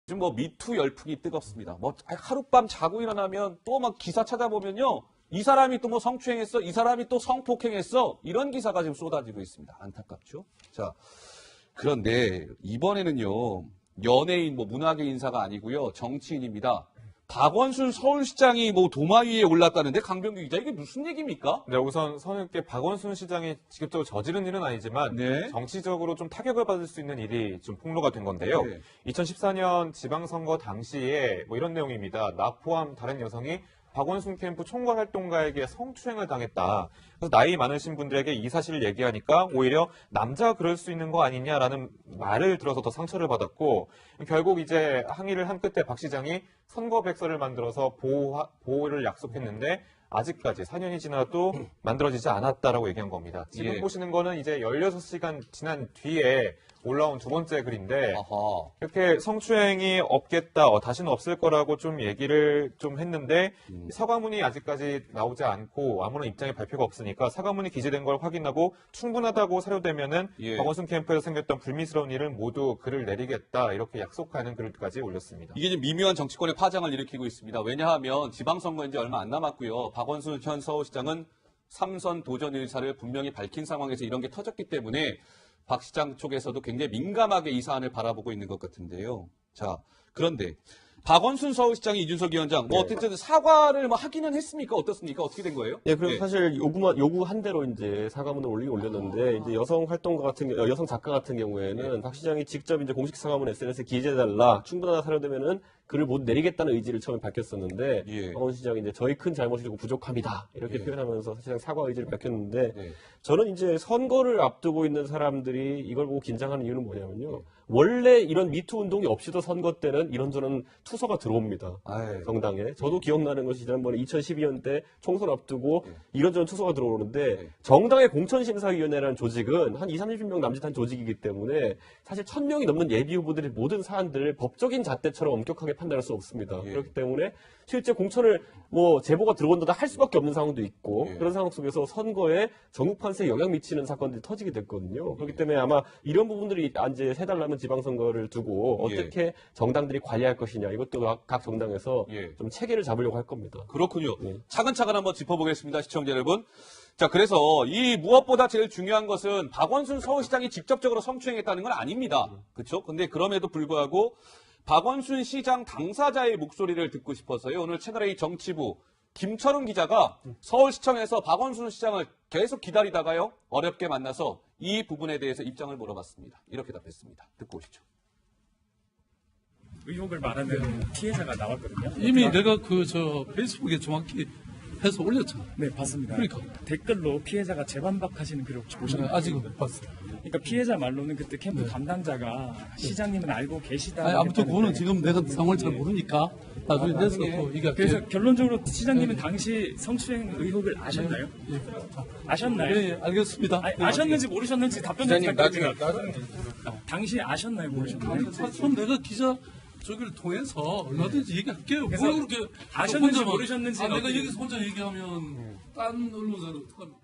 요즘 뭐 미투 열풍이 뜨겁습니다. 뭐 하룻밤 자고 일어나면 또 막 기사 찾아보면요. 이 사람이 또 뭐 성추행했어, 이 사람이 또 성폭행했어, 이런 기사가 지금 쏟아지고 있습니다. 안타깝죠? 자, 그런데 이번에는요, 연예인, 뭐 문화계 인사가 아니고요, 정치인입니다. 박원순 서울시장이 뭐 도마 위에 올랐다는데, 강병규 기자, 이게 무슨 얘기입니까? 네, 우선 선입계 박원순 시장이 직접적으로 저지른 일은 아니지만 네. 정치적으로 좀 타격을 받을 수 있는 일이 좀 폭로가 된 건데요. 네. 2014년 지방선거 당시에 뭐 이런 내용입니다. 나 포함 다른 여성이 박원순 캠프 총괄 활동가에게 성추행을 당했다. 그래서 나이 많으신 분들에게 이 사실을 얘기하니까 오히려 남자가 그럴 수 있는 거 아니냐라는 말을 들어서 더 상처를 받았고, 결국 이제 항의를 한 끝에 박 시장이 선거 백서를 만들어서 보호를 약속했는데 아직까지 4년이 지나도 만들어지지 않았다라고 얘기한 겁니다. 지금 예. 보시는 거는 이제 16시간 지난 뒤에 올라온 두 번째 글인데, 아하. 이렇게 성추행이 없겠다, 다시는 없을 거라고 좀 얘기를 좀 했는데, 사과문이 아직까지 나오지 않고 아무런 입장의 발표가 없으니까 사과문이 기재된 걸 확인하고 충분하다고 사료되면은 예. 박원순 캠프에서 생겼던 불미스러운 일은 모두 글을 내리겠다, 이렇게 약속하는 글까지 올렸습니다. 이게 지금 미묘한 정치권의 파장을 일으키고 있습니다. 왜냐하면 지방선거 이제 얼마 안 남았고요. 박원순 현 서울시장은 3선 도전 의사를 분명히 밝힌 상황에서 이런 게 터졌기 때문에 박 시장 쪽에서도 굉장히 민감하게 이 사안을 바라보고 있는 것 같은데요. 자, 그런데 박원순 서울시장이 이준석 위원장 뭐 어쨌든 사과를 뭐 하기는 했습니까? 어떻습니까? 어떻게 된 거예요? 예, 그래서 네. 사실 요구한 대로 이제 사과문을 올렸는데, 이제 여성 작가 같은 경우에는 박 시장이 직접 이제 공식 사과문 SNS에 기재해달라, 충분하다 사료되면은 글을 못 내리겠다는 의지를 처음에 밝혔었는데, 예. 박원순 시장이 이제 저희 큰 잘못이고 부족합니다, 이렇게 예. 표현하면서 사실상 사과 의지를 밝혔는데, 네. 저는 이제 선거를 앞두고 있는 사람들이 이걸 보고 긴장하는 이유는 뭐냐면요. 원래 이런 미투 운동이 없이도 선거 때는 이런저런 투서가 들어옵니다. 아유. 정당에. 저도 기억나는 것이 지난번에 2012년 때 총선 앞두고 네. 이런저런 투서가 들어오는데, 네. 정당의 공천심사위원회라는 조직은 한 30명 남짓한 조직이기 때문에 사실 1000명이 넘는 예비 후보들의 모든 사안들을 법적인 잣대처럼 엄격하게 판단할 수 없습니다. 예. 그렇기 때문에 실제 공천을 뭐 제보가 들어온다 할 수밖에 없는 상황도 있고, 예. 그런 상황 속에서 선거에 전국 판세에 영향 미치는 사건들이 터지게 됐거든요. 그렇기 때문에 아마 이런 부분들이 이제 해달라는 지방선거를 두고 예. 어떻게 정당들이 관리할 것이냐, 이것도 각 정당에서 예. 좀 체계를 잡으려고 할 겁니다. 그렇군요. 네. 차근차근 한번 짚어보겠습니다, 시청자 여러분. 자, 그래서 이 무엇보다 제일 중요한 것은 박원순 서울시장이 직접적으로 성추행했다는 건 아닙니다. 그렇죠? 근데 그럼에도 불구하고 박원순 시장 당사자의 목소리를 듣고 싶어서요. 오늘 채널A 정치부 김철웅 기자가 서울시청에서 박원순 시장을 계속 기다리다가요. 어렵게 만나서 이 부분에 대해서 입장을 물어봤습니다. 이렇게 답했습니다. 듣고 오시죠. 의혹을 말하는 피해자가 나왔거든요. 이미 내가 페이스북에 정확히 해서 올렸잖아. 네, 봤습니다. 그러니까. 댓글로 피해자가 재반박하시는 글을 혹시 보셨나요? 아직은 못 봤어. 그러니까 피해자 말로는 그때 캠프 담당자가 시장님은 알고 계시다. 아니, 아무튼 그거는 지금 내가 상황을 잘 모르니까 나중에 내서 또 얘기할게. 그래서 결론적으로 시장님은 당시 성추행 의혹을 아셨나요? 아셨나요? 예, 예, 알겠습니다. 아니, 아셨는지 모르셨는지 답변 좀 부탁드립니다. 당시 아셨나요? 모르셨나요? 사실 내가 기자 저기를 통해서 얼마든지 얘기할게요. 그래서 뭘 그렇게 아셨는지 혼자만- 모르셨는지는 내가 어떻게- 여기서 혼자 얘기하면 딴 언론사는 어떡합니까?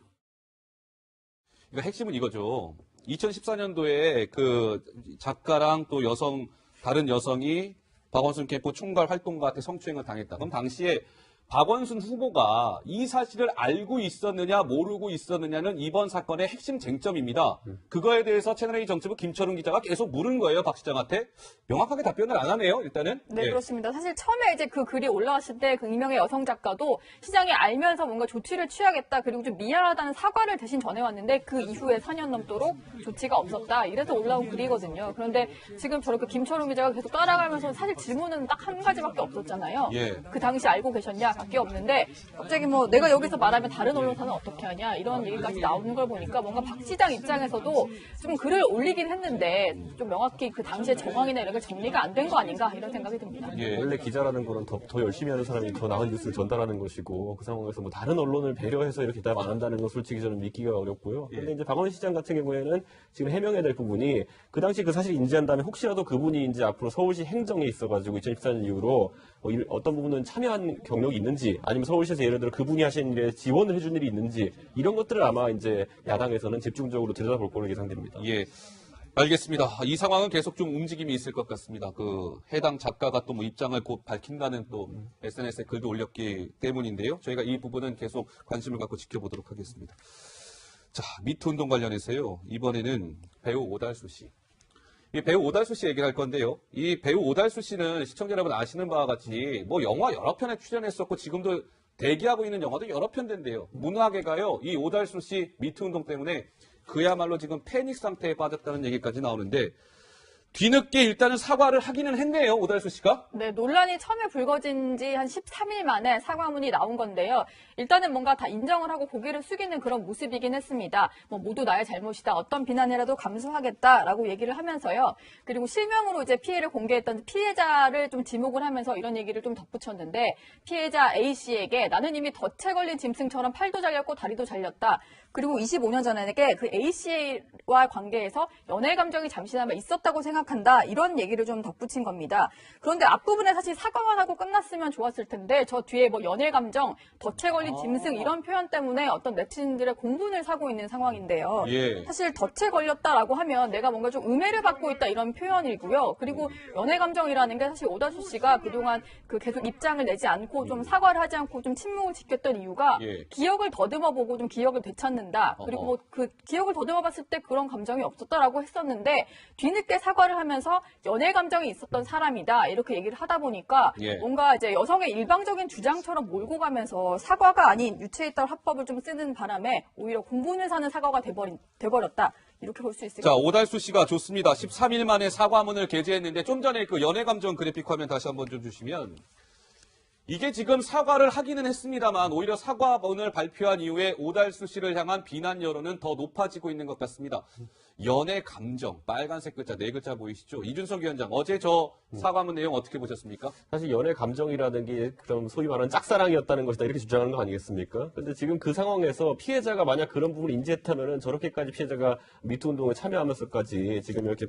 그러니까 핵심은 이거죠. 2014년도에 그 작가랑 또 다른 여성이 박원순 캠프 총괄 활동가한테 성추행을 당했다. 그럼 당시에 박원순 후보가 이 사실을 알고 있었느냐 모르고 있었느냐는 이번 사건의 핵심 쟁점입니다. 그거에 대해서 채널A 정치부 김철웅 기자가 계속 물은 거예요. 박 시장한테. 명확하게 답변을 안 하네요. 일단은. 네, 예. 그렇습니다. 사실 처음에 이제 그 글이 올라왔을 때 그 익명의 여성 작가도 시장이 알면서 뭔가 조치를 취하겠다, 그리고 좀 미안하다는 사과를 대신 전해왔는데 그 이후에 4년 넘도록 조치가 없었다. 이래서 올라온 글이거든요. 그런데 지금 저렇게 김철웅 기자가 계속 따라가면서 사실 질문은 딱 한 가지밖에 없었잖아요. 예. 그 당시 알고 계셨냐? 밖에 없는데 갑자기 뭐 내가 여기서 말하면 다른 언론사는 어떻게 하냐? 이런 얘기까지 나오는 걸 보니까 뭔가 박 시장 입장에서도 좀 글을 올리긴 했는데 좀 명확히 그 당시의 정황이나 이런 게 정리가 안 된 거 아닌가 이런 생각이 듭니다. 예. 원래 기자라는 거는 더 열심히 하는 사람이 더 나은 뉴스를 전달하는 것이고, 그 상황에서 뭐 다른 언론을 배려해서 이렇게 대답 안 한다는 건 솔직히 저는 믿기가 어렵고요. 근데 이제 박원순 시장 같은 경우에는 지금 해명해야 될 부분이, 그 당시 그 사실 인지한 다음에 혹시라도 그분이 이제 앞으로 서울시 행정에 있어가지고 2014년 이후로 어떤 부분은 참여한 경력이 있는지, 아니면 서울시에서 예를 들어 그분이 하신 일에 지원을 해준 일이 있는지, 이런 것들을 아마 이제 야당에서는 집중적으로 들여다볼 걸로 예상됩니다. 예. 알겠습니다. 이 상황은 계속 좀 움직임이 있을 것 같습니다. 그 해당 작가가 또 뭐 입장을 곧 밝힌다는 또 SNS에 글도 올렸기 때문인데요. 저희가 이 부분은 계속 관심을 갖고 지켜보도록 하겠습니다. 자, 미투 운동 관련해서요. 이번에는 배우 오달수 씨. 이 배우 오달수 씨 얘기를 할 건데요. 이 배우 오달수 씨는 시청자 여러분 아시는 바와 같이 뭐 영화 여러 편에 출연했었고 지금도 대기하고 있는 영화도 여러 편 된대요. 문화계가요. 이 오달수 씨 미투 운동 때문에 그야말로 지금 패닉 상태에 빠졌다는 얘기까지 나오는데 뒤늦게 일단은 사과를 하기는 했네요. 오달수 씨가. 네, 논란이 처음에 불거진 지 한 13일 만에 사과문이 나온 건데요. 일단은 뭔가 다 인정을 하고 고개를 숙이는 그런 모습이긴 했습니다. 뭐 모두 나의 잘못이다. 어떤 비난이라도 감수하겠다라고 얘기를 하면서요. 그리고 실명으로 이제 피해를 공개했던 피해자를 좀 지목을 하면서 이런 얘기를 좀 덧붙였는데 피해자 A 씨에게 나는 이미 덫에 걸린 짐승처럼 팔도 잘렸고 다리도 잘렸다. 그리고 25년 전에 그 A 씨와 관계에서 연애 감정이 잠시나마 있었다고 생각한다. 이런 얘기를 좀 덧붙인 겁니다. 그런데 앞부분에 사실 사과만 하고 끝났으면 좋았을 텐데 저 뒤에 뭐 연애 감정, 덫에 걸린 짐승 이런 표현 때문에 어떤 네티즌들의 공분을 사고 있는 상황인데요. 예. 사실 덫에 걸렸다라고 하면 내가 뭔가 좀 음해를 받고 있다 이런 표현이고요. 그리고 연애 감정이라는 게 사실 오달수 씨가 그동안 그 계속 입장을 내지 않고 좀 사과를 하지 않고 좀 침묵을 지켰던 이유가 예. 기억을 더듬어보고 좀 기억을 되찾는다. 그리고 뭐 그 기억을 더듬어봤을 때 그런 감정이 없었다라고 했었는데 뒤늦게 사과를 하면서 연애 감정이 있었던 사람이다 이렇게 얘기를 하다 보니까 예. 뭔가 이제 여성의 일방적인 주장처럼 몰고 가면서 사과가 아닌 유체에 따른 화법을 좀 쓰는 바람에 오히려 공분을 사는 사과가 돼버렸다 이렇게 볼 수 있을 것 자, 같습니다. 오달수 씨가 좋습니다. 13일 만에 사과문을 게재했는데 좀 전에 그 연애 감정 그래픽 화면 다시 한번 좀 주시면 이게 지금 사과를 하기는 했습니다만 오히려 사과문을 발표한 이후에 오달수 씨를 향한 비난 여론은 더 높아지고 있는 것 같습니다. 연애 감정, 빨간색 글자, 네 글자 보이시죠? 이준석 위원장, 어제 저 사과문 내용 어떻게 보셨습니까? 사실 연애 감정이라는 게 그럼 소위 말하는 짝사랑이었다는 것이다 이렇게 주장하는 거 아니겠습니까? 근데 지금 그 상황에서 피해자가 만약 그런 부분을 인지했다면은 저렇게까지 피해자가 미투 운동에 참여하면서까지 지금 이렇게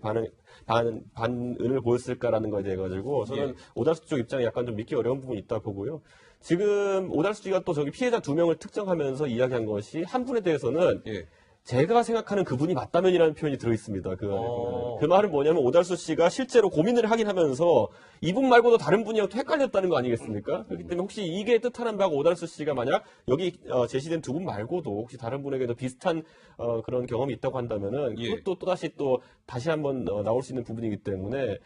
반응을 보였을까라는 거에 대해 가지고 저는 예. 오달수 쪽 입장이 약간 좀 믿기 어려운 부분이 있다 보고요. 지금 오달수 씨가 또 저기 피해자 2명을 특정하면서 이야기한 것이 한 분에 대해서는 예. 제가 생각하는 그분이 맞다면이라는 표현이 들어있습니다. 그 안에 어. 보면. 그 말은 뭐냐면 오달수 씨가 실제로 고민을 하긴 하면서 이분 말고도 다른 분이랑 또 헷갈렸다는 거 아니겠습니까? 그렇기 때문에 혹시 이게 뜻하는 바가 오달수 씨가 만약 여기 제시된 두 분 말고도 혹시 다른 분에게도 비슷한 그런 경험이 있다고 한다면은 예. 그것도 또 다시 한번 나올 수 있는 부분이기 때문에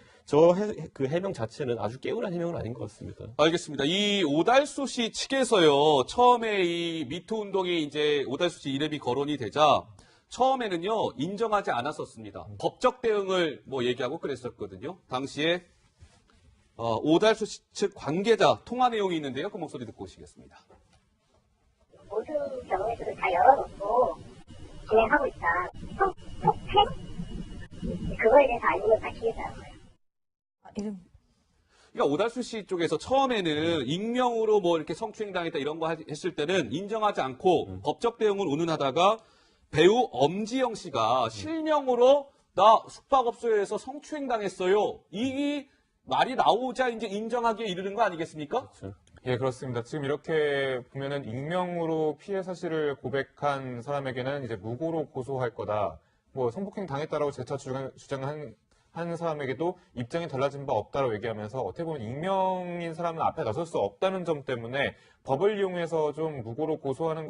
그 해명 자체는 아주 깨운한 해명은 아닌 것 같습니다. 알겠습니다. 이 오달수 씨 측에서요, 처음에 이 미투 운동이 이제 오달수 씨 이름이 거론이 되자, 처음에는요, 인정하지 않았었습니다. 법적 대응을 뭐 얘기하고 그랬었거든요. 당시에, 오달수 씨 측 관계자 통화 내용이 있는데요. 그 목소리 듣고 오시겠습니다. 모든 병원에서도 다 열어놓고 진행하고 있다. 폭행? 그거에 대해서 알림을 밝히겠다고요. 이름 그러니까 오달수 씨 쪽에서 처음에는 익명으로 뭐 이렇게 성추행 당했다 이런 거 했을 때는 인정하지 않고 법적 대응을 운운하다가 배우 엄지영 씨가 실명으로 나 숙박업소에서 성추행 당했어요. 이 말이 나오자 이제 인정하기에 이르는 거 아니겠습니까? 예, 그렇습니다. 지금 이렇게 보면은 익명으로 피해 사실을 고백한 사람에게는 이제 무고로 고소할 거다. 뭐 성폭행 당했다라고 재차 주장한 사람에게도 입장이 달라진 바 없다라고 얘기하면서 어떻게 보면 익명인 사람은 앞에 나설 수 없다는 점 때문에 법을 이용해서 좀 무고로 고소하는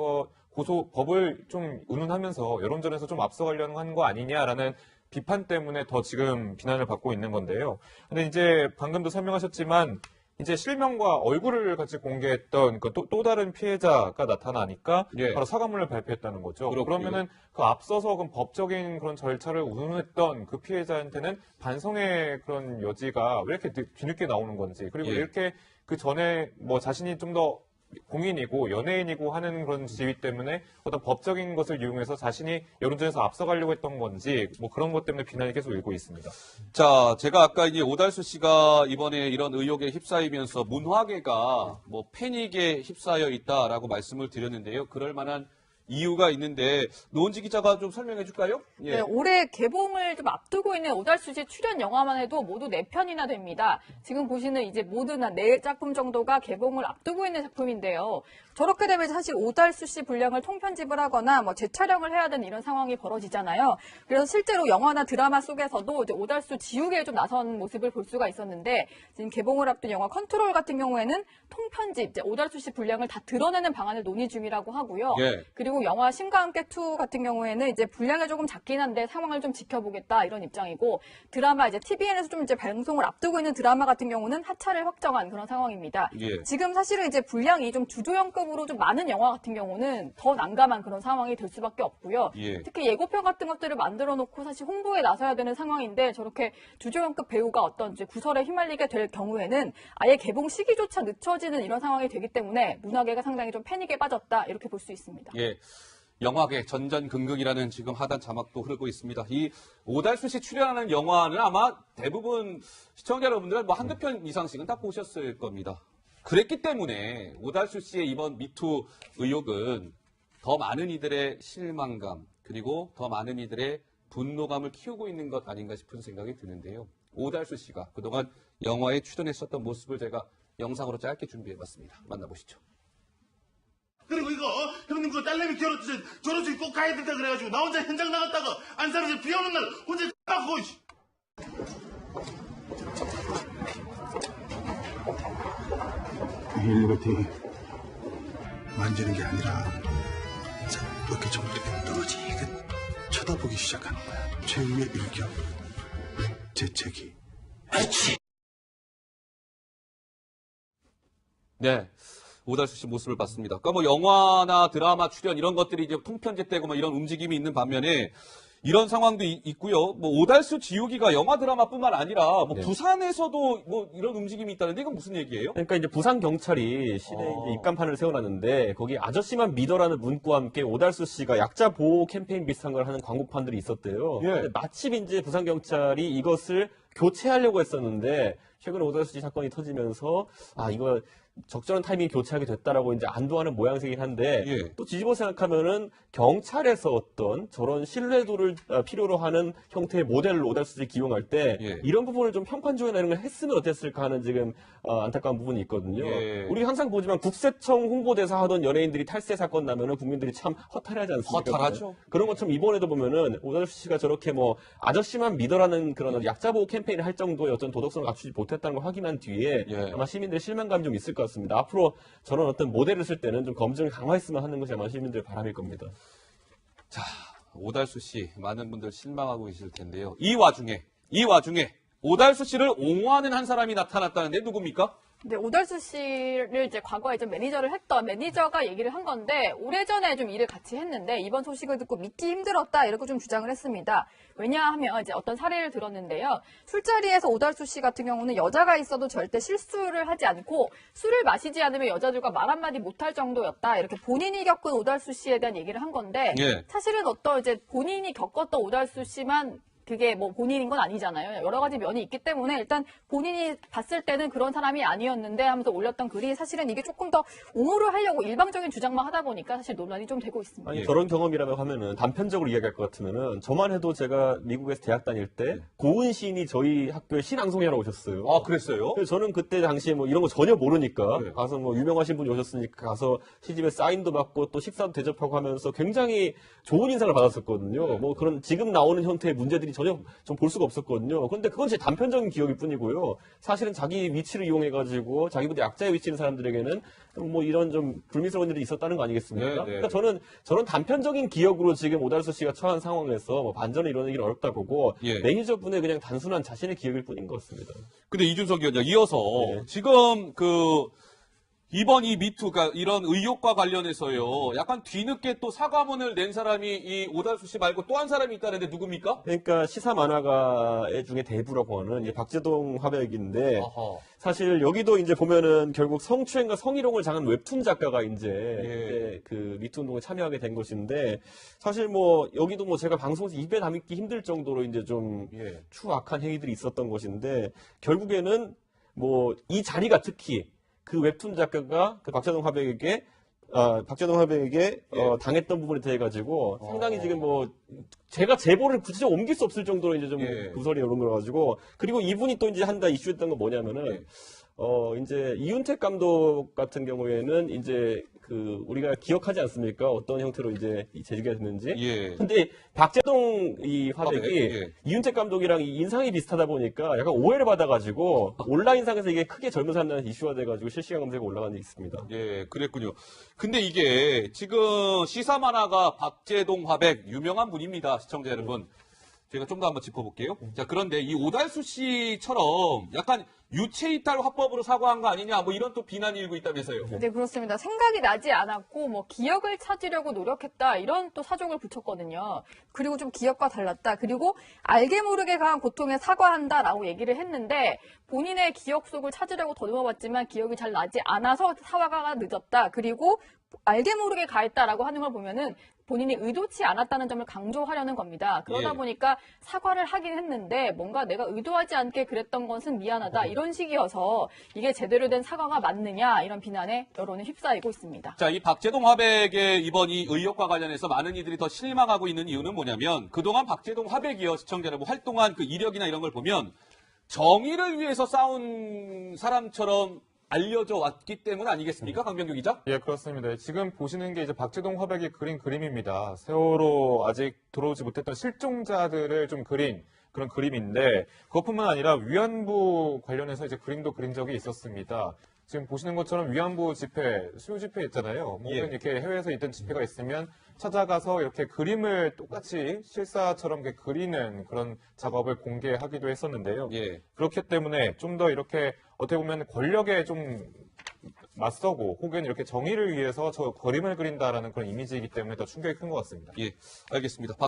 법을 좀 운운하면서 여론전에서 좀 앞서가려는 하는 거 아니냐라는 비판 때문에 더 지금 비난을 받고 있는 건데요. 근데 이제 방금도 설명하셨지만 이제 실명과 얼굴을 같이 공개했던 그 또 다른 피해자가 나타나니까 예. 바로 사과문을 발표했다는 거죠. 그렇군요. 그러면은 그 앞서서 그 법적인 그런 절차를 운운했던 그 피해자한테는 반성의 그런 여지가 왜 이렇게 뒤늦게 나오는 건지 그리고 예. 이렇게 그 전에 뭐 자신이 좀 더 공인이고 연예인이고 하는 그런 지위 때문에 어떤 법적인 것을 이용해서 자신이 여론전에서 앞서가려고 했던 건지 뭐 그런 것 때문에 비난이 계속 일고 있습니다. 자, 제가 아까 이제 오달수 씨가 이번에 이런 의혹에 휩싸이면서 문화계가 뭐 패닉에 휩싸여 있다라고 말씀을 드렸는데요. 그럴 만한 이유가 있는데 노은지 기자가 좀 설명해 줄까요? 예. 네, 올해 개봉을 좀 앞두고 있는 오달수 씨 출연 영화만 해도 모두 4편이나 됩니다. 지금 보시는 이제 모든 한 4작품 정도가 개봉을 앞두고 있는 작품인데요. 저렇게 되면 사실 오달수 씨 분량을 통편집을 하거나 뭐 재촬영을 해야 되는 이런 상황이 벌어지잖아요. 그래서 실제로 영화나 드라마 속에서도 이제 오달수 지우개에 좀 나선 모습을 볼 수가 있었는데 지금 개봉을 앞둔 영화 컨트롤 같은 경우에는 통편집, 이제 오달수 씨 분량을 다 드러내는 방안을 논의 중이라고 하고요. 예. 그리고 영화 신과 함께 2 같은 경우에는 이제 분량이 조금 작긴 한데 상황을 좀 지켜보겠다 이런 입장이고 드라마 이제 TVN에서 좀 이제 방송을 앞두고 있는 드라마 같은 경우는 하차를 확정한 그런 상황입니다. 예. 지금 사실은 이제 분량이 좀 주조연급으로 좀 많은 영화 같은 경우는 더 난감한 그런 상황이 될 수밖에 없고요. 예. 특히 예고편 같은 것들을 만들어 놓고 사실 홍보에 나서야 되는 상황인데 저렇게 주조연급 배우가 어떤 이제 구설에 휘말리게 될 경우에는 아예 개봉 시기조차 늦춰지는 이런 상황이 되기 때문에 문화계가 상당히 좀 패닉에 빠졌다 이렇게 볼 수 있습니다. 예. 영화계 전전긍긍이라는 지금 하단 자막도 흐르고 있습니다. 이 오달수 씨 출연하는 영화는 아마 대부분 시청자 여러분들은 뭐 한두 편 이상씩은 다 보셨을 겁니다. 그랬기 때문에 오달수 씨의 이번 미투 의혹은 더 많은 이들의 실망감 그리고 더 많은 이들의 분노감을 키우고 있는 것 아닌가 싶은 생각이 드는데요. 오달수 씨가 그동안 영화에 출연했었던 모습을 제가 영상으로 짧게 준비해봤습니다. 만나보시죠. 그리고 이거 형님 그 딸내미 졸업식 꼭 가야 된다 그래가지고 나 혼자 현장 나갔다가 안 사라져 비 오는 날 혼자 하고 힐리버티 만지는 게 아니라 자, 이렇게 좀 이렇게 떨어지게 쳐다보기 시작하는 거야. 최후의 일격 재채기. 네. 오달수 씨 모습을 봤습니다. 그러니까 뭐 영화나 드라마 출연 이런 것들이 이제 통편집되고 뭐 이런 움직임이 있는 반면에 이런 상황도 있고요. 뭐 오달수 지우기가 영화 드라마뿐만 아니라 뭐 네. 부산에서도 뭐 이런 움직임이 있다는데 이건 무슨 얘기예요? 그러니까 이제 부산 경찰이 시내 이제 입간판을 세워놨는데 거기 아저씨만 믿어라는 문구와 함께 오달수 씨가 약자 보호 캠페인 비슷한 걸 하는 광고판들이 있었대요. 예. 근데 마침 이제 부산 경찰이 이것을 교체하려고 했었는데 최근 오달수 씨 사건이 터지면서 이거 적절한 타이밍에 교체하게 됐다라고 이제 안도하는 모양새긴 한데 예. 또 뒤집어 생각하면은 경찰에서 어떤 저런 신뢰도를 필요로 하는 형태의 모델로 오달수 씨를 기용할 때 예. 이런 부분을 좀 평판 조회나 이런 걸 했으면 어땠을까 하는 지금 안타까운 부분이 있거든요. 예. 우리 항상 보지만 국세청 홍보대사 하던 연예인들이 탈세 사건 나면은 국민들이 참 허탈하지 않습니까? 허탈하죠. 그런 것처럼 이번에도 보면은 오달수 씨가 저렇게 뭐 아저씨만 믿어라는 그런 약자 보호 캠페인을 할 정도의 어떤 도덕성을 갖추지 못했다는 걸 확인한 뒤에 예. 아마 시민들의 실망감이 좀 있을 것 같습니다. 앞으로 저런 어떤 모델을 쓸 때는 좀 검증을 강화했으면 하는 것이 아마 시민들의 바람일 겁니다. 자, 오달수 씨 많은 분들 실망하고 계실 텐데요. 이 와중에 오달수 씨를 옹호하는 한 사람이 나타났다는데 누굽니까? 네, 오달수 씨를 이제 과거에 좀 매니저를 했던 매니저가 얘기를 한 건데 오래전에 좀 일을 같이 했는데 이번 소식을 듣고 믿기 힘들었다 이렇게 좀 주장을 했습니다. 왜냐하면 이제 어떤 사례를 들었는데요. 술자리에서 오달수 씨 같은 경우는 여자가 있어도 절대 실수를 하지 않고 술을 마시지 않으면 여자들과 말 한마디 못할 정도였다. 이렇게 본인이 겪은 오달수 씨에 대한 얘기를 한 건데 예. 사실은 어떤 이제 본인이 겪었던 오달수 씨만 그게 뭐 본인인 건 아니잖아요. 여러 가지 면이 있기 때문에 일단 본인이 봤을 때는 그런 사람이 아니었는데 하면서 올렸던 글이 사실은 이게 조금 더 옹호를 하려고 일방적인 주장만 하다 보니까 사실 논란이 좀 되고 있습니다. 아니, 저런 경험이라고 하면은 단편적으로 이야기할 것 같으면은 저만 해도 제가 미국에서 대학 다닐 때 고은 시인이 저희 학교에 시낭송회하러 오셨어요. 아, 그랬어요? 그래서 저는 그때 당시에 뭐 이런 거 전혀 모르니까 네. 가서 뭐 유명하신 분이 오셨으니까 가서 시집에 사인도 받고 또 식사도 대접하고 하면서 굉장히 좋은 인상을 받았었거든요. 네. 뭐 그런 지금 나오는 형태의 문제들이 전혀 좀 볼 수가 없었거든요. 그런데 그건 제 단편적인 기억일 뿐이고요. 사실은 자기 위치를 이용해가지고 자기보다 약자에 위치는 사람들에게는 뭐 이런 좀 불미스러운 일이 있었다는 거 아니겠습니까? 네, 네. 그러니까 저는 단편적인 기억으로 지금 오달수 씨가 처한 상황에서 뭐 반전을 이뤄내기는 어렵다 보고 예. 매니저분의 그냥 단순한 자신의 기억일 뿐인 것 같습니다. 근데 이준석 위원장 이어서 네. 지금 이번 이 미투가 이런 의혹과 관련해서요. 약간 뒤늦게 또 사과문을 낸 사람이 이 오달수 씨 말고 또 한 사람이 있다는데 누굽니까? 그러니까 시사 만화가 중에 대부라고 하는 이제 박재동 화백인데 아하. 사실 여기도 이제 보면은 결국 성추행과 성희롱을 당한 웹툰 작가가 예. 이제 그 미투 운동에 참여하게 된 것인데 사실 뭐 여기도 뭐 제가 방송에서 입에 담기 힘들 정도로 이제 좀 예. 추악한 행위들이 있었던 것인데 결국에는 뭐 이 자리가 특히 그 웹툰 작가가 그 박재동 화백에게 박재동 화백에게 당했던 부분에 대해 가지고 상당히 지금 뭐 제가 제보를 구체적으로 옮길 수 없을 정도로 이제 좀 구설이 오른 거 가지고 그리고 이분이 또 이제 한 달 이슈했던 건 뭐냐면은 이제 이윤택 감독 같은 경우에는 이제 그 우리가 기억하지 않습니까? 어떤 형태로 이제 재직이 됐는지. 예. 근데 박재동 이 화백이 예. 이윤택 감독이랑 인상이 비슷하다 보니까 약간 오해를 받아가지고 온라인상에서 이게 크게 젊은 사람들한테 이슈가 돼가지고 실시간 검색에 올라간 적이 있습니다. 예, 그랬군요. 근데 이게 지금 시사 만화가 박재동 화백 유명한 분입니다. 시청자 여러분. 제가 좀 더 한번 짚어볼게요. 자, 그런데 이 오달수 씨처럼 약간 유체이탈 화법으로 사과한 거 아니냐, 뭐 이런 또 비난이 일고 있다면서요. 네, 그렇습니다. 생각이 나지 않았고, 뭐, 기억을 찾으려고 노력했다, 이런 또 사족을 붙였거든요. 그리고 좀 기억과 달랐다. 그리고 알게 모르게 강한 고통에 사과한다라고 얘기를 했는데, 본인의 기억 속을 찾으려고 더듬어봤지만 기억이 잘 나지 않아서 사과가 늦었다. 그리고 알게 모르게 가했다라고 하는 걸 보면은 본인이 의도치 않았다는 점을 강조하려는 겁니다. 그러다 예. 보니까 사과를 하긴 했는데 뭔가 내가 의도하지 않게 그랬던 것은 미안하다 이런 식이어서 이게 제대로 된 사과가 맞느냐 이런 비난에 여론이 휩싸이고 있습니다. 자, 이 박재동 화백의 이번 이 의혹과 관련해서 많은 이들이 더 실망하고 있는 이유는 뭐냐면 그동안 박재동 화백이요, 시청자 여러분, 활동한 그 이력이나 이런 걸 보면 정의를 위해서 싸운 사람처럼 알려져 왔기 때문 아니겠습니까? 강병규 기자? 예, 그렇습니다. 지금 보시는 게 이제 박재동 화백이 그린 그림입니다. 세월호 아직 들어오지 못했던 실종자들을 좀 그린 그런 그림인데 그것뿐만 아니라 위안부 관련해서 이제 그림도 그린 적이 있었습니다. 지금 보시는 것처럼 위안부 집회, 수요 집회 있잖아요. 뭐 예. 이렇게 해외에서 있던 집회가 있으면 찾아가서 이렇게 그림을 똑같이 실사처럼 이렇게 그리는 그런 작업을 공개하기도 했었는데요. 예. 그렇기 때문에 좀 더 이렇게 어떻게 보면 권력에 좀 맞서고 혹은 이렇게 정의를 위해서 저 그림을 그린다라는 그런 이미지이기 때문에 더 충격이 큰 것 같습니다. 예, 알겠습니다.